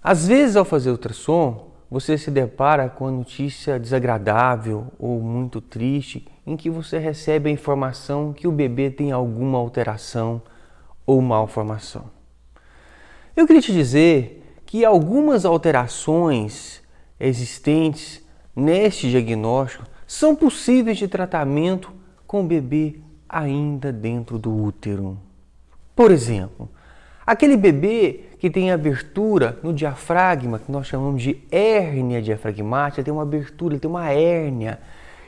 Às vezes, ao fazer ultrassom, você se depara com a notícia desagradável ou muito triste, em que você recebe a informação que o bebê tem alguma alteração ou malformação. Eu queria te dizer que algumas alterações existentes neste diagnóstico são possíveis de tratamento com o bebê ainda dentro do útero. Por exemplo, aquele bebê que tem abertura no diafragma, que nós chamamos de hérnia diafragmática, tem uma abertura, tem uma hérnia,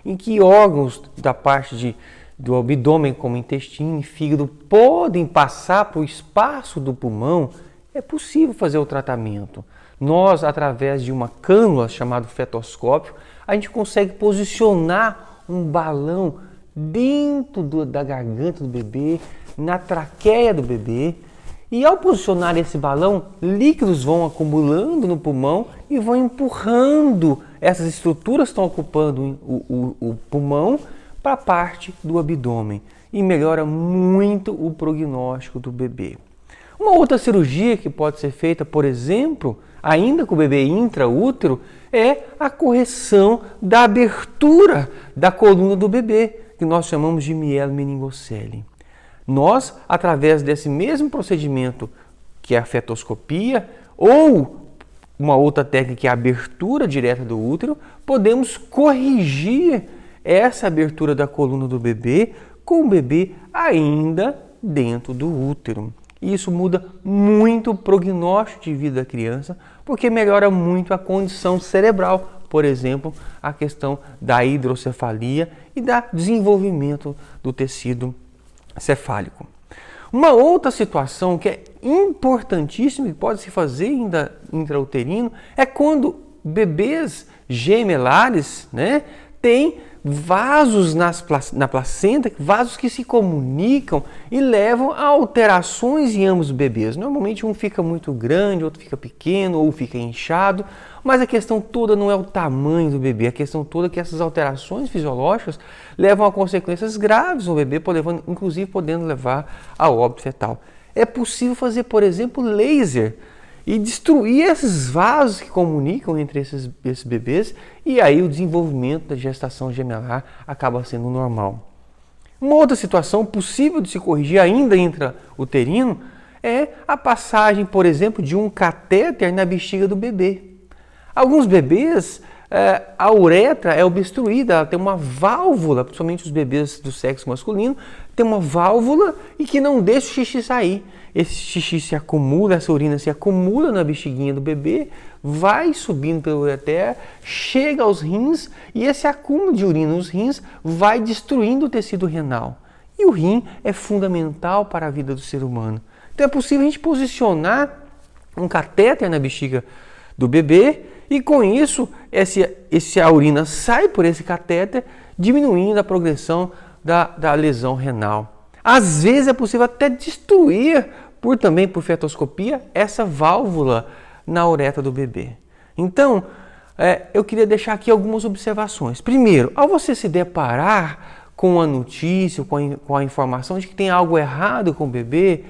em que órgãos da parte do abdômen, como intestino e fígado, podem passar para o espaço do pulmão. É possível fazer o tratamento. Nós, através de uma cânula chamada fetoscópio, a gente consegue posicionar um balão dentro da garganta do bebê, na traqueia do bebê, e ao posicionar esse balão, líquidos vão acumulando no pulmão e vão empurrando essas estruturas que estão ocupando o pulmão para a parte do abdômen e melhora muito o prognóstico do bebê. Uma outra cirurgia que pode ser feita, por exemplo, ainda com o bebê intraútero, é a correção da abertura da coluna do bebê, que nós chamamos de mielomeningocele. Nós, através desse mesmo procedimento, que é a fetoscopia, ou uma outra técnica que é a abertura direta do útero, podemos corrigir essa abertura da coluna do bebê com o bebê ainda dentro do útero. Isso muda muito o prognóstico de vida da criança, porque melhora muito a condição cerebral, por exemplo, a questão da hidrocefalia e do desenvolvimento do tecido cefálico. Uma outra situação que é importantíssima e pode se fazer ainda intrauterino é quando bebês gemelares, têm vasos na placenta, vasos que se comunicam e levam a alterações em ambos os bebês. Normalmente um fica muito grande, outro fica pequeno ou fica inchado, mas a questão toda não é o tamanho do bebê, a questão toda é que essas alterações fisiológicas levam a consequências graves no bebê, inclusive podendo levar a óbito fetal. É possível fazer, por exemplo, laser e destruir esses vasos que comunicam entre esses bebês, e aí o desenvolvimento da gestação gemelar acaba sendo normal. Uma outra situação possível de se corrigir ainda intrauterino é a passagem, por exemplo, de um catéter na bexiga do bebê. Alguns bebês, a uretra é obstruída, ela tem uma válvula, principalmente os bebês do sexo masculino, tem uma válvula e que não deixa o xixi sair. Esse xixi se acumula, essa urina se acumula na bexiguinha do bebê, vai subindo pelo ureter, chega aos rins e esse acúmulo de urina nos rins vai destruindo o tecido renal. E o rim é fundamental para a vida do ser humano. Então é possível a gente posicionar um catéter na bexiga do bebê e com isso a urina sai por esse catéter, diminuindo a progressão da lesão renal. Às vezes é possível até destruir também por fetoscopia essa válvula na uretra do bebê. Então, eu queria deixar aqui algumas observações. Primeiro, ao você se deparar com a notícia, com a informação de que tem algo errado com o bebê,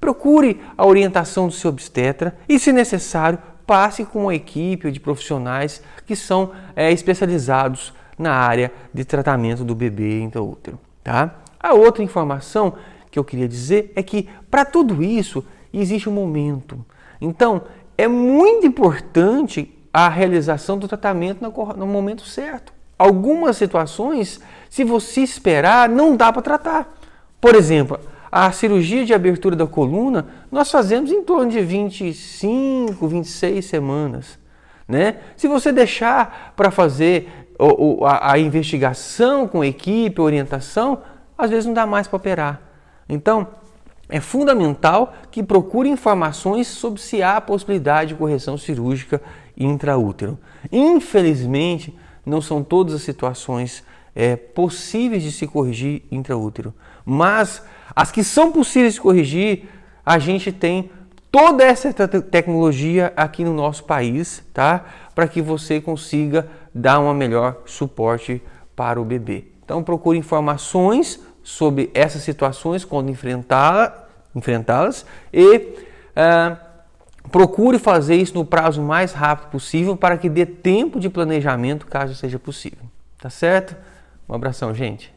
procure a orientação do seu obstetra e, se necessário, passe com uma equipe de profissionais que são especializados na área de tratamento do bebê intraútero. Tá? A outra informação que eu queria dizer é que para tudo isso existe um momento. Então, é muito importante a realização do tratamento no momento certo. Algumas situações, se você esperar, não dá para tratar. Por exemplo, a cirurgia de abertura da coluna, nós fazemos em torno de 25, 26 semanas. Se você deixar para fazer a investigação com a equipe, a orientação, às vezes não dá mais para operar. Então, é fundamental que procure informações sobre se há possibilidade de correção cirúrgica intraútero. Infelizmente, não são todas as situações possíveis de se corrigir intraútero, mas as que são possíveis de corrigir, a gente tem toda essa tecnologia aqui no nosso país, tá? Para que você consiga dar um melhor suporte para o bebê. Então, procure informações sobre essas situações quando enfrentá-las e procure fazer isso no prazo mais rápido possível para que dê tempo de planejamento, caso seja possível. Tá certo? Um abração, gente.